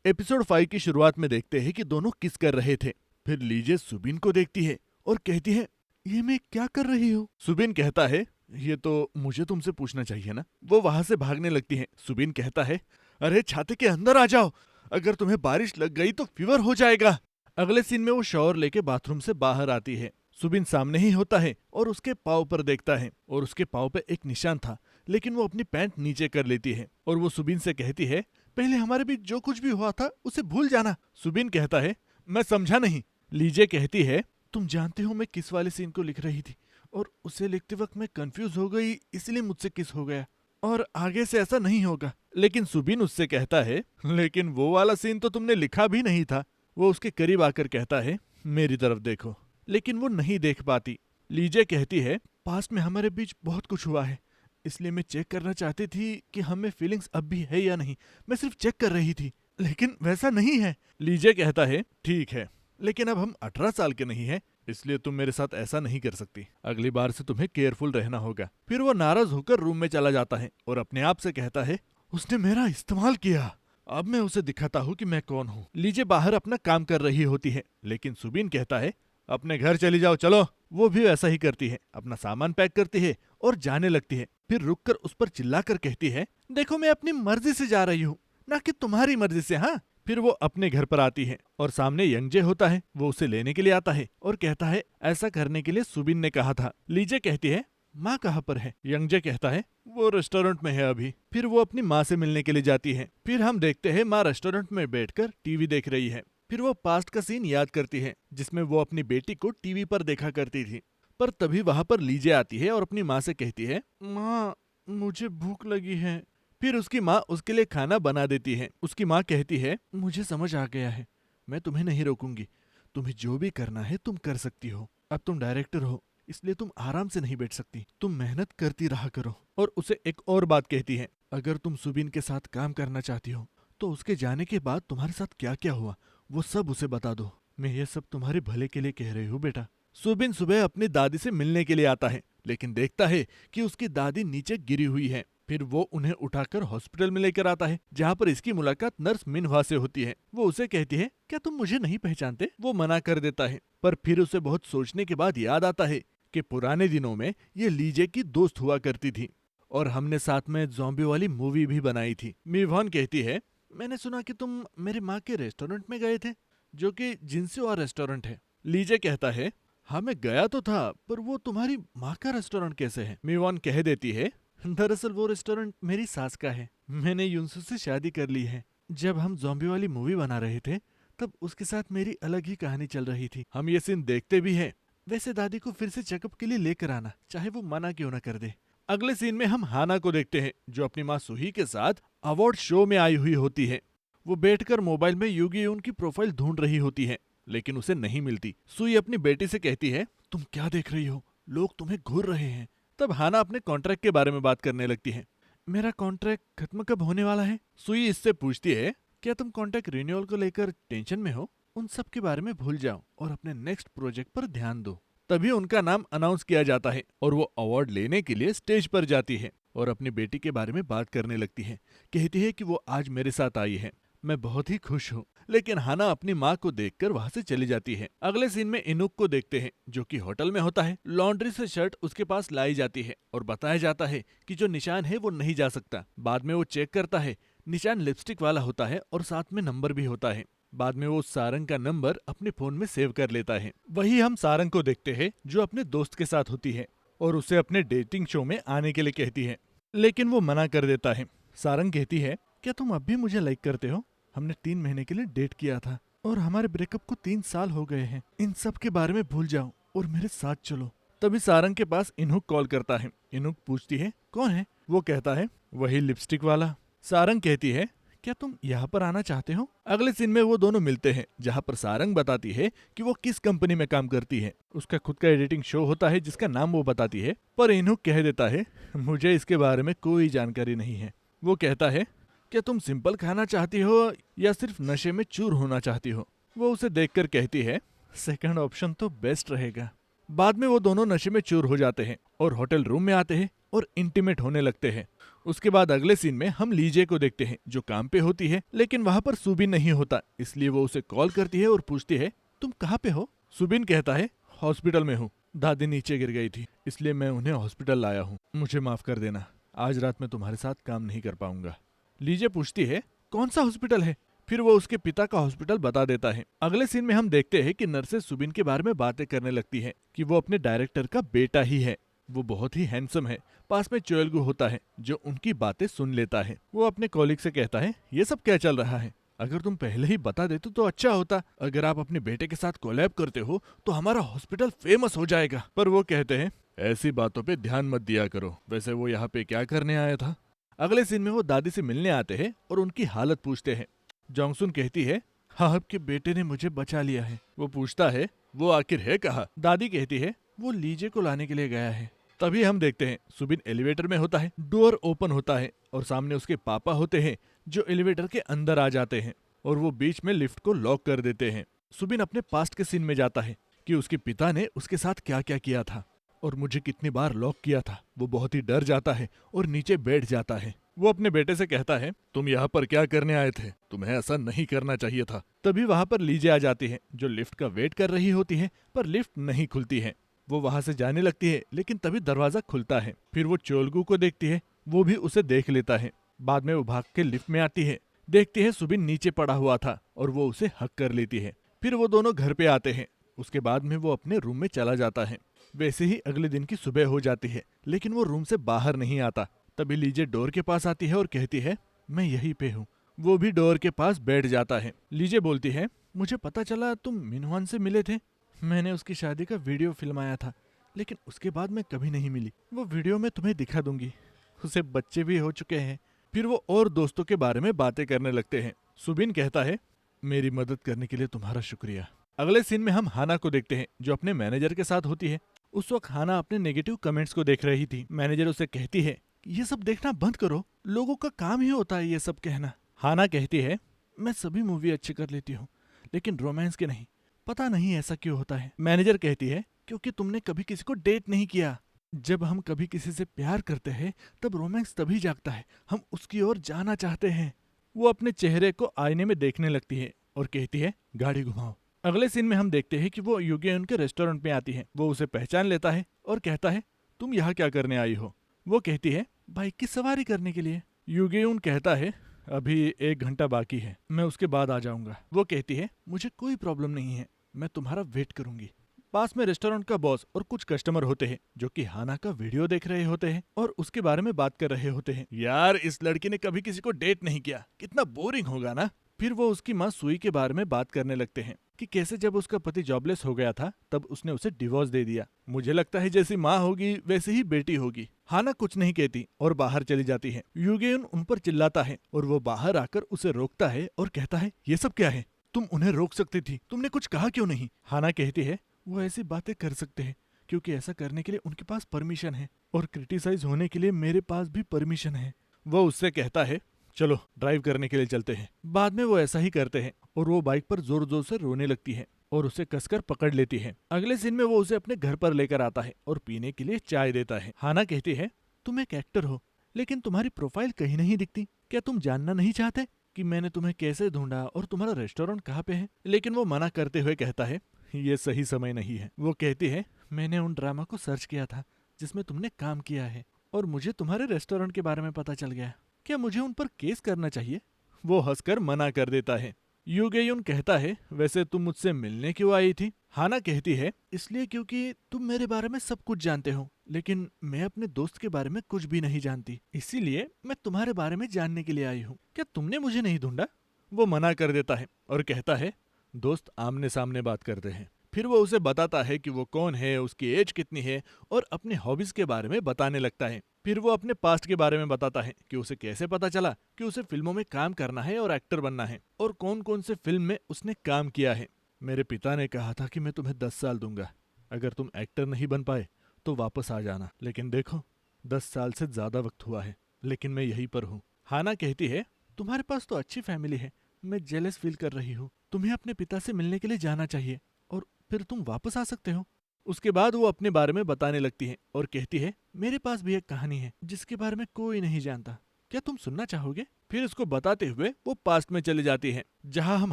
Episode 5 की शुरुआत में देखते हैं कि दोनों किस कर रहे थे। फिर लीजे सुबिन को देखती है और कहती है, ये मैं क्या कर रही हूँ? सुबिन कहता है, ये तो मुझे तुमसे पूछना चाहिए ना। वो वहां से भागने लगती है। सुबिन कहता है, अरे छाते के अंदर आ जाओ, अगर तुम्हें बारिश लग गई तो फीवर हो जाएगा। अगले सीन में वो शॉवर लेके बाथरूम से बाहर आती है। सुबिन सामने ही होता है और उसके पाँव पर देखता है और उसके पाँव पे एक निशान था, लेकिन वो अपनी पैंट नीचे कर लेती है और वो सुबिन से कहती है, पहले हमारे बीच जो कुछ भी हुआ था उसे भूल जाना। सुबिन कहता है, मैं समझा नहीं। लीजे कहती है, तुम जानते हो मैं किस वाले सीन को लिख रही थी और उसे लिखते वक्त मैं कंफ्यूज हो गई, इसलिए मुझसे किस हो गया और आगे से ऐसा नहीं होगा। लेकिन सुबिन उससे कहता है, लेकिन वो वाला सीन तो तुमने लिखा भी नहीं था। वो उसके करीब आकर कहता है, मेरी तरफ देखो, लेकिन वो नहीं देख पाती। लीजे कहती है, पास्ट में हमारे बीच बहुत कुछ हुआ है, इसलिए मैं चेक करना चाहती थी कि हमें फीलिंग्स अब भी है या नहीं। मैं सिर्फ चेक कर रही थी, लेकिन वैसा नहीं है। लीजे कहता है, ठीक है, लेकिन अब हम 18 साल के नहीं हैं, इसलिए तुम मेरे साथ ऐसा नहीं कर सकती। अगली बार से तुम्हें केयरफुल रहना होगा। फिर वो नाराज होकर रूम में चला जाता है और अपने आप से कहता है, उसने मेरा इस्तेमाल किया, अब मैं उसे दिखाता हूँ कि मैं कौन हूँ। लीजे बाहर अपना काम कर रही होती है, लेकिन सुबिन कहता है, अपने घर चली जाओ, चलो। वो भी वैसा ही करती है, अपना सामान पैक करती है और जाने लगती है। फिर रुककर उस पर चिल्लाकर कहती है, देखो मैं अपनी मर्जी से जा रही हूँ, ना कि तुम्हारी मर्जी से। हाँ। फिर वो अपने घर पर आती है और सामने यंगजे होता है। वो उसे लेने के लिए आता है और कहता है, ऐसा करने के लिए सुबिन ने कहा था। लीजे कहती है, माँ कहाँ पर है? यंगजे कहता है, वो रेस्टोरेंट में है अभी। फिर वो अपनी माँ से मिलने के लिए जाती है। फिर हम देखते हैं माँ रेस्टोरेंट में बैठकर टीवी देख रही है। फिर वो पास्ट का सीन याद करती है जिसमें वो अपनी बेटी को टीवी पर देखा करती थी। पर तभी वहां पर लीजे आती है और अपनी माँ से कहती है, माँ मुझे भूख लगी है। फिर उसकी माँ उसके लिए खाना बना देती है। उसकी माँ कहती है, मुझे समझ आ गया है, मैं तुम्हें नहीं रोकूंगी, तुम्हें जो भी करना है तुम कर सकती हो। अब तुम डायरेक्टर हो, इसलिए तुम आराम से नहीं बैठ सकती, तुम मेहनत करती रहा करो। और उसे एक और बात कहती है, अगर तुम सुबिन के साथ काम करना चाहती हो तो उसके जाने के बाद तुम्हारे साथ क्या क्या हुआ वो सब उसे बता दो। मैं ये सब तुम्हारे भले के लिए कह रही हूँ बेटा। सुबिन सुबह अपनी दादी से मिलने के लिए आता है, लेकिन देखता है कि उसकी दादी नीचे गिरी हुई है। फिर वो उन्हें उठाकर हॉस्पिटल में लेकर आता है, जहाँ पर इसकी मुलाकात नर्स मिनहवा से होती है। वो उसे कहती है, क्या तुम मुझे नहीं पहचानते? वो मना कर देता है, पर फिर उसे बहुत सोचने के बाद याद आता है कि पुराने दिनों में ये लीजे की दोस्त हुआ करती थी और हमने साथ में ज़ॉम्बी वाली मूवी भी बनाई थी। मिवॉन कहती है, मैंने सुना कि तुम मेरी माँ के रेस्टोरेंट में गए थे, जो कि जिनसिवा रेस्टोरेंट है। लीजे कहता है, हाँ मैं गया तो था, पर वो तुम्हारी माँ का रेस्टोरेंट कैसे है? मिवॉन कह देती है, दरअसल वो रेस्टोरेंट मेरी सास का है, मैंने यूनसू से शादी कर ली है। जब हम ज़ॉम्बी वाली मूवी बना रहे थे तब उसके साथ मेरी अलग ही कहानी चल रही थी। हम ये सीन देखते भी हैं। वैसे दादी को फिर से चेकअप के लिए लेकर आना, चाहे वो मना क्यों ना कर दे। अगले सीन में हम हाना को देखते हैं, जो अपनी माँ सुही के साथ अवार्ड शो में आई हुई होती है। वो बैठकर मोबाइल में यूगी यून की प्रोफाइल ढूंढ रही होती है, लेकिन उसे नहीं मिलती। सुई अपनी बेटी से कहती है, तुम क्या देख रही हो, लोग तुम्हें घूर रहे हैं। तब हाना अपने कॉन्ट्रैक्ट के बारे में बात करने लगती है। मेरा कॉन्ट्रैक्ट खत्म कब होने वाला है? सुई इससे पूछती है, क्या तुम कॉन्ट्रैक्ट रिन्यूअल को लेकर टेंशन में हो? उन सब के बारे में भूल जाओ और अपने नेक्स्ट प्रोजेक्ट पर ध्यान दो। तभी उनका नाम अनाउंस किया जाता है और वो अवार्ड लेने के लिए स्टेज पर जाती है और अपनी बेटी के बारे में बात करने लगती है। कहती है कि वो आज मेरे साथ आई है, मैं बहुत ही खुश हूँ। लेकिन हाना अपनी माँ को देखकर वहाँ से चली जाती है। अगले सीन में इनुक को देखते हैं, जो कि होटल में होता है। लॉन्ड्री से शर्ट उसके पास लाई जाती है और बताया जाता है कि जो निशान है वो नहीं जा सकता। बाद में वो चेक करता है, निशान लिपस्टिक वाला होता है और साथ में नंबर भी होता है। बाद में वो सारंग का नंबर अपने फोन में सेव कर लेता है। वही हम सारंग को देखते हैं, जो अपने दोस्त के साथ होती है और उसे अपने डेटिंग शो में आने के लिए कहती है, लेकिन वो मना कर देता है। सारंग कहती है, क्या तुम अब भी मुझे लाइक करते हो? हमने 3 महीने के लिए डेट किया था और हमारे ब्रेकअप को 3 साल हो गए हैं। इन सब के बारे में भूल जाओ और मेरे साथ चलो। तभी सारंग के पास इनुक कॉल करता है। इनुक पूछती है, कौन है? वो कहता है, वही लिपस्टिक वाला। सारंग कहती है, क्या तुम यहाँ पर आना चाहते हो? अगले सीन में वो दोनों मिलते हैं, जहाँ पर सारंग बताती है कि वो किस कंपनी में काम करती है। उसका खुद का एडिटिंग शो होता है जिसका नाम वो बताती है, पर इनुक कह देता है, मुझे इसके बारे में कोई जानकारी नहीं है। वो कहता है, क्या तुम सिंपल खाना चाहती हो या सिर्फ नशे में चूर होना चाहती हो? वो उसे देखकर कहती है, सेकंड ऑप्शन तो बेस्ट रहेगा। बाद में वो दोनों नशे में चूर हो जाते हैं और होटल रूम में आते हैं और इंटीमेट होने लगते हैं। उसके बाद अगले सीन में हम लीजे को देखते हैं जो काम पे होती है, लेकिन वहाँ पर सुबिन नहीं होता, इसलिए वो उसे कॉल करती है और पूछती है तुम कहाँ पे हो। सुबिन कहता है हॉस्पिटल में हूँ, दादी नीचे गिर गई थी इसलिए मैं उन्हें हॉस्पिटल लाया हूँ, मुझे माफ कर देना, आज रात मैं तुम्हारे साथ काम नहीं कर पाऊंगा। लीजे पूछती है कौन सा हॉस्पिटल है, फिर वो उसके पिता का हॉस्पिटल बता देता है। अगले सीन में हम देखते हैं कि नर्सेस सुबिन के बारे में बातें करने लगती है कि वो अपने डायरेक्टर का बेटा ही है, वो बहुत ही हैंडसम है। पास में चोएल्गू होता है जो उनकी बातें सुन लेता है। वो अपने कॉलीग से कहता है ये सब क्या चल रहा है, अगर तुम पहले ही बता देते तो अच्छा होता, अगर आप अपने बेटे के साथ कोलैब करते हो तो हमारा हॉस्पिटल फेमस हो जाएगा। पर वो कहते हैं ऐसी बातों पे ध्यान मत दिया करो, वैसे वो यहाँ पे क्या करने आया था। अगले सीन में वो दादी से मिलने आते हैं और उनकी हालत पूछते हैं। जोंगसुन कहती है हाँ आपके बेटे ने मुझे बचा लिया है। वो पूछता है वो आखिर है कहाँ। दादी कहती है वो लीजे को लाने के लिए गया है। तभी हम देखते हैं सुबिन एलिवेटर में होता है, डोर ओपन होता है और सामने उसके पापा होते हैं जो एलिवेटर के अंदर आ जाते हैं और वो बीच में लिफ्ट को लॉक कर देते हैं। सुबिन अपने पास्ट के सीन में जाता है कि उसके पिता ने उसके साथ क्या क्या किया था और मुझे कितनी बार लॉक किया था। वो बहुत ही डर जाता है और नीचे बैठ जाता है। वो अपने बेटे से कहता है तुम यहाँ पर क्या करने आए थे, तुम्हें ऐसा नहीं करना चाहिए था। तभी वहाँ पर लीजे आ जाती है जो लिफ्ट का वेट कर रही होती है, पर लिफ्ट नहीं खुलती है। वो वहाँ से जाने लगती है लेकिन तभी दरवाजा खुलता है। फिर वो चोल्गू को देखती है, वो भी उसे देख लेता है। बाद में वो भाग के लिफ्ट में आती है, देखती है सुबिन नीचे पड़ा हुआ था और वो उसे हक कर लेती है। फिर वो दोनों घर पे आते हैं। उसके बाद में वो अपने रूम में चला जाता है। वैसे ही अगले दिन की सुबह हो जाती है लेकिन वो रूम से बाहर नहीं आता। तभी लीजे डोर के पास आती है और कहती है मैं यहीं पे हूँ। वो भी डोर के पास बैठ जाता है। लीजे बोलती है मुझे पता चला तुम मिनहुआन से मिले थे, मैंने उसकी शादी का वीडियो फिल्माया था लेकिन उसके बाद मैं कभी नहीं मिली। वो वीडियो मैं तुम्हें दिखा दूंगी, उसे बच्चे भी हो चुके हैं। फिर वो और दोस्तों के बारे में बातें करने लगते हैं। सुबिन कहता है मेरी मदद करने के लिए तुम्हारा शुक्रिया। अगले सीन में हम हाना को देखते हैं जो अपने मैनेजर के साथ होती है। उस वक्त हाना अपने नेगेटिव कमेंट्स को देख रही थी। मैनेजर उसे कहती है ये सब देखना बंद करो, लोगों का काम ही होता है ये सब कहना। हाना कहती है मैं सभी मूवी अच्छी कर लेती हूँ लेकिन रोमांस के नहीं, पता नहीं ऐसा क्यों होता है। मैनेजर कहती है क्योंकि तुमने कभी किसी को डेट नहीं किया। जब हम कभी किसी से प्यार करते हैं तब रोमांस तभी जागता है, हम उसकी ओर जाना चाहते हैं। वो अपने चेहरे को आईने में देखने लगती है और कहती है गाड़ी घुमाओ। अगले सीन में हम देखते हैं कि वो युगे उनके रेस्टोरेंट में आती है। वो उसे पहचान लेता है और कहता है तुम यहाँ क्या करने आई हो। वो कहती है बाइक की सवारी करने के लिए। युगेउन कहता है अभी 1 घंटा बाकी है, मैं उसके बाद आ जाऊंगा। वो कहती है मुझे कोई प्रॉब्लम नहीं है, मैं तुम्हारा वेट करूंगी। पास में रेस्टोरेंट का बॉस और कुछ कस्टमर होते हैं जो कि हाना का वीडियो देख रहे होते हैं और उसके बारे में बात कर रहे होते हैं। यार इस लड़की ने कभी किसी को डेट नहीं किया, कितना बोरिंग होगा ना। फिर वो उसकी माँ सुई के बारे में बात करने लगते हैं कि कैसे जब उसका पति जॉबलेस हो गया था तब उसने उसे डिवोर्स दे दिया। मुझे लगता है जैसी माँ होगी वैसे ही बेटी होगी। हाना कुछ नहीं कहती और बाहर चली जाती है। युगेउन उन पर चिल्लाता है और वो बाहर आकर उसे रोकता है और कहता है ये सब क्या है, तुम उन्हें रोक सकती थी, तुमने कुछ कहा क्यों नहीं। हाना कहती है वो ऐसी बातें कर सकते हैं क्योंकि ऐसा करने के लिए उनके पास परमिशन है और क्रिटिसाइज होने के लिए मेरे पास भी परमिशन है। वो उससे कहता है चलो ड्राइव करने के लिए चलते हैं। बाद में वो ऐसा ही करते हैं और वो बाइक पर जोर जोर से रोने लगती है और उसे कसकर पकड़ लेती है। अगले सीन में वो उसे अपने घर पर लेकर आता है और पीने के लिए चाय देता है। हाना कहती है तुम एक एक्टर हो लेकिन तुम्हारी प्रोफाइल कहीं नहीं दिखती, क्या तुम जानना नहीं चाहते कि मैंने तुम्हें कैसे ढूंढा और तुम्हारा रेस्टोरेंट कहाँ पे है। लेकिन वो मना करते हुए कहता है ये सही समय नहीं है। वो कहती है मैंने उन ड्रामा को सर्च किया था जिसमें तुमने काम किया है और मुझे तुम्हारे रेस्टोरेंट के बारे में पता चल गया, क्या मुझे उन पर केस करना चाहिए। वो हंसकर मना कर देता है। युगेयुन कहता है वैसे तुम मुझसे मिलने क्यों आई थी। हाना कहती है इसलिए क्योंकि तुम मेरे बारे में सब कुछ जानते हो लेकिन मैं अपने दोस्त के बारे में कुछ भी नहीं जानती, इसीलिए मैं तुम्हारे बारे में जानने के लिए आई हूँ, क्या तुमने मुझे नहीं ढूंढा। वो मना कर देता है और कहता है दोस्त आमने सामने बात करते हैं। फिर वो उसे बताता है कि वो कौन है, उसकी एज कितनी है और अपने हॉबीज के बारे में बताने लगता है। फिर वो अपने पास्ट के बारे में बताता है कि उसे कैसे पता चला कि उसे फिल्मों में काम करना है और एक्टर बनना है और कौन कौन से फिल्म में उसने काम किया है। मेरे पिता ने कहा था कि मैं तुम्हें 10 साल दूंगा, अगर तुम एक्टर नहीं बन पाए तो वापस आ जाना, लेकिन देखो 10 साल से ज्यादा वक्त हुआ है लेकिन मैं यहीं पर हूँ। हाना कहती है तुम्हारे पास तो अच्छी फैमिली है, मैं जेलस फील कर रही हूँ, तुम्हें अपने पिता से मिलने के लिए जाना चाहिए और फिर तुम वापस आ सकते हो। उसके बाद वो अपने बारे में बताने लगती है और कहती है, मेरे पास भी एक कहानी है जिसके बारे में कोई नहीं जानता, क्या तुम सुनना चाहोगे? फिर उसको बताते हुए वो पास्ट में चली जाती है, जहां हम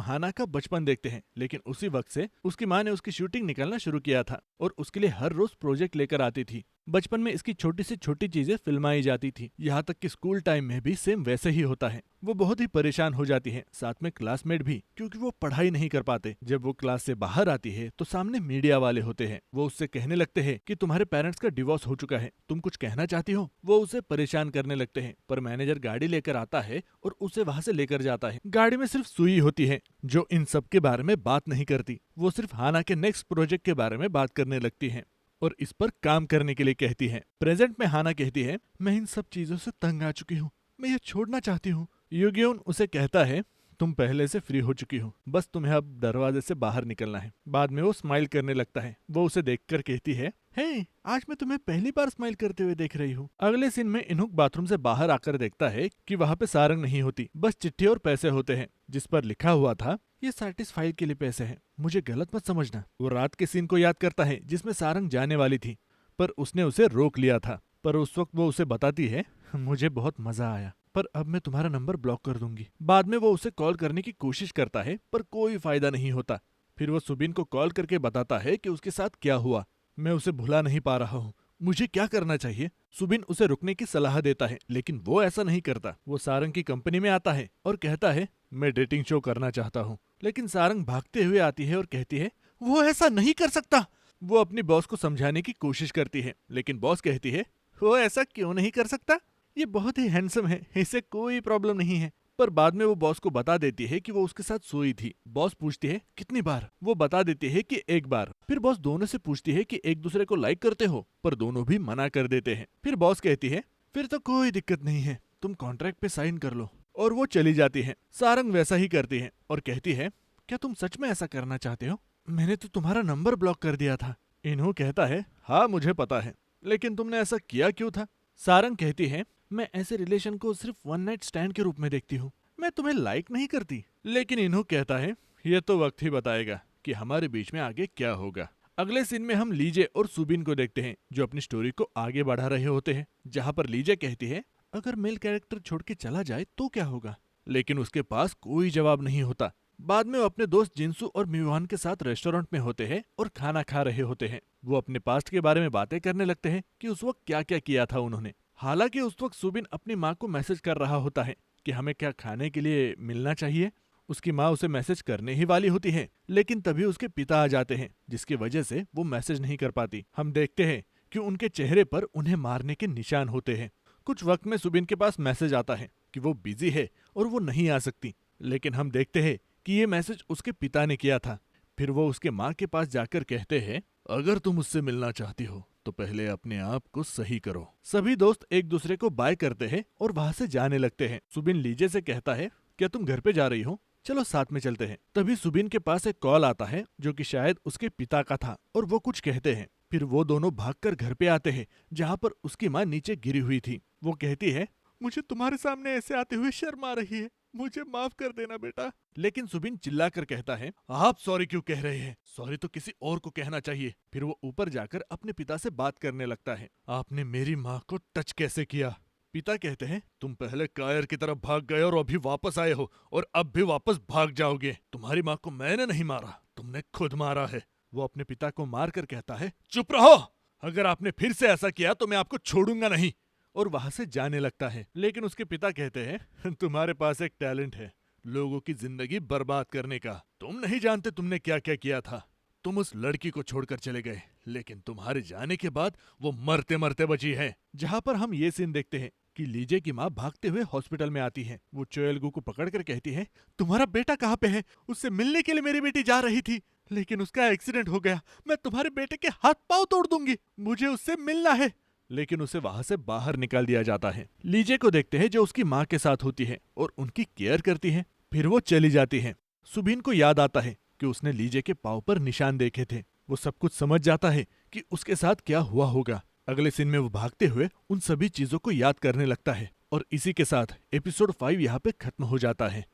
हाना का बचपन देखते हैं। लेकिन उसी वक्त से उसकी माँ ने उसकी शूटिंग निकालना शुरू किया था और उसके लिए हर रोज प्रोजेक्ट लेकर आती थी। बचपन में इसकी छोटी से छोटी चीजें फिल्माई जाती थी, यहाँ तक कि स्कूल टाइम में भी सेम वैसे ही होता है। वो बहुत ही परेशान हो जाती है, साथ में क्लासमेट भी, क्योंकि वो पढ़ाई नहीं कर पाते। जब वो क्लास से बाहर आती है तो सामने मीडिया वाले होते हैं। वो उससे कहने लगते हैं कि तुम्हारे पेरेंट्स का डिवोर्स हो चुका है, तुम कुछ कहना चाहती हो? वो उसे परेशान करने लगते हैं, पर मैनेजर गाड़ी लेकर आता है और उसे वहां से लेकर जाता है। गाड़ी में सिर्फ सुई होती है जो इन सब के बारे में बात नहीं करती। वो सिर्फ हाना के नेक्स्ट प्रोजेक्ट के बारे में बात करने लगती है और इस पर काम करने के लिए कहती है। प्रेजेंट में हाना कहती है, मैं इन सब चीजों से तंग आ चुकी हूँ, मैं ये छोड़ना चाहती हूँ। युगेउन उसे कहता है, तुम पहले से फ्री हो चुकी हो, बस तुम्हें अब दरवाजे से बाहर निकलना है। बाद में वो स्माइल करने लगता है। वो उसे देखकर कहती है, हे, आज मैं तुम्हें पहली बार स्माइल करते हुए देख रही हूँ। अगले सीन में इनहुक बाथरूम से बाहर आकर देखता है कि वहाँ पे सारंग नहीं होती, बस चिट्ठी और पैसे होते हैं जिस पर लिखा हुआ था, ये सार्टिस फाइल के लिए पैसे हैं, मुझे गलत मत समझना। वो रात के सीन को याद करता है जिसमें सारंग जाने वाली थी, पर उसने उसे रोक लिया था। पर उस वक्त वो उसे बताती है, मुझे बहुत मजा आया, पर अब मैं तुम्हारा नंबर ब्लॉक कर दूंगी। बाद में वो उसे कॉल करने की कोशिश करता है, पर कोई फायदा नहीं होता। फिर वो सुबिन को कॉल करके बताता है कि उसके साथ क्या हुआ। मैं उसे भुला नहीं पा रहा हूँ, मुझे क्या करना चाहिए? सुबिन उसे रुकने की सलाह देता है, लेकिन वो ऐसा नहीं करता। वो सारंग की कंपनी में आता है और कहता है, मैं डेटिंग शो करना चाहता हूँ। लेकिन सारंग भागते हुए आती है और कहती है, वो ऐसा नहीं कर सकता। वो अपनी बॉस को समझाने की कोशिश करती है, लेकिन बॉस कहती है, वो ऐसा क्यों नहीं कर सकता? ये बहुत ही हैंडसम है, इससे कोई प्रॉब्लम नहीं है। पर बाद में वो बॉस को बता देती है कि वो उसके साथ सोई थी। बॉस पूछती है, कितनी बार? वो बता देती है कि एक बार। फिर बॉस दोनों से पूछती है कि एक दूसरे को लाइक करते हो, पर दोनों भी मना कर देते हैं। फिर बॉस कहती है, फिर तो कोई दिक्कत नहीं है, तुम कॉन्ट्रैक्ट पे साइन कर लो। और वो चली जाती है। सारंग वैसा ही करती है और कहती है, क्या तुम सच में ऐसा करना चाहते हो? मैंने तो तुम्हारा नंबर ब्लॉक कर दिया था। इन्हों कहता है, हाँ मुझे पता है, लेकिन तुमने ऐसा किया क्यों था? सारंग कहती है, मैं ऐसे रिलेशन को सिर्फ वन नाइट स्टैंड के रूप में देखती हूँ, मैं तुम्हें लाइक नहीं करती। लेकिन इन्हों कहता है, ये तो वक्त ही बताएगा कि हमारे बीच में आगे क्या होगा। अगले सीन में हम लीजे और सुबिन को देखते हैं, जो अपनी स्टोरी को आगे बढ़ा रहे होते हैं। जहाँ पर लीजे कहती है, अगर मेल कैरेक्टर छोड़ के चला जाए तो क्या होगा? लेकिन उसके पास कोई जवाब नहीं होता। बाद में वो अपने दोस्त जिंसू और मिवान के साथ रेस्टोरेंट में होते हैं और खाना खा रहे होते हैं। वो अपने पास्ट के बारे में बातें करने लगते हैं कि उस वक्त क्या क्या किया था उन्होंने। हालांकि उस वक्त सुबिन अपनी माँ को मैसेज कर रहा होता है कि हमें क्या खाने के लिए मिलना चाहिए। उसकी माँ उसे मैसेज करने ही वाली होती है, लेकिन तभी उसके पिता आ जाते हैं, जिसकी वजह से वो मैसेज नहीं कर पाती। हम देखते हैं कि उनके चेहरे पर उन्हें मारने के निशान होते हैं। कुछ वक्त में सुबिन के पास मैसेज आता है कि वो बिजी है और वो नहीं आ सकती, लेकिन हम देखते हैं कि ये मैसेज उसके पिता ने किया था। फिर वो उसके माँ के पास जाकर कहते हैं, अगर तुम उससे मिलना चाहती हो तो पहले अपने आप को सही करो। सभी दोस्त एक दूसरे को बाय करते हैं और वहां से जाने लगते हैं। सुबिन लीजे से कहता है, क्या तुम घर पे जा रही हो? चलो साथ में चलते हैं। तभी सुबिन के पास एक कॉल आता है जो कि शायद उसके पिता का था और वो कुछ कहते हैं। फिर वो दोनों भागकर घर पे आते हैं, जहाँ पर उसकी माँ नीचे गिरी हुई थी। वो कहती है, मुझे तुम्हारे सामने ऐसे आते हुए शर्म आ रही है, मुझे माफ कर देना बेटा। लेकिन सुबिन चिल्लाकर कहता है, आप सॉरी क्यों कह रहे हैं? सॉरी तो किसी और को कहना चाहिए। फिर वो ऊपर जाकर अपने पिता से बात करने लगता है, आपने मेरी माँ को टच कैसे किया? पिता कहते हैं, तुम पहले कायर की तरफ भाग गए और अभी वापस आए हो और अब भी वापस भाग जाओगे। तुम्हारी माँ को मैंने नहीं मारा, तुमने खुद मारा है। वो अपने पिता को मार कर कहता है, चुप रहो, अगर आपने फिर से ऐसा किया तो मैं आपको छोड़ूंगा नहीं। और वहां से जाने लगता है। लेकिन उसके पिता कहते हैं, तुम्हारे पास एक टैलेंट है, लोगों की जिंदगी बर्बाद करने का। तुम नहीं जानते तुमने क्या क्या किया था। तुम उस लड़की को छोड़कर चले गए, लेकिन तुम्हारे जाने के बाद वो मरते मरते बची है। जहाँ पर हम ये सीन देखते हैं कि लीजे की माँ भागते हुए हॉस्पिटल में आती है। वो चोएलगू को पकड़कर कहती है, तुम्हारा बेटा कहाँ पे है? उससे मिलने के लिए मेरी बेटी जा रही थी, लेकिन उसका एक्सीडेंट हो गया। मैं तुम्हारे बेटे के हाथ पांव तोड़ दूंगी, मुझे उससे मिलना है। लेकिन उसे वहां से बाहर निकाल दिया जाता है। लीजे को देखते हैं जो उसकी माँ के साथ होती है और उनकी केयर करती है। फिर वो चली जाती है। सुबिन को याद आता है कि उसने लीजे के पाँव पर निशान देखे थे। वो सब कुछ समझ जाता है कि उसके साथ क्या हुआ होगा। अगले सीन में वो भागते हुए उन सभी चीजों को याद करने लगता है। और इसी के साथ एपिसोड 5 यहाँ पे खत्म हो जाता है।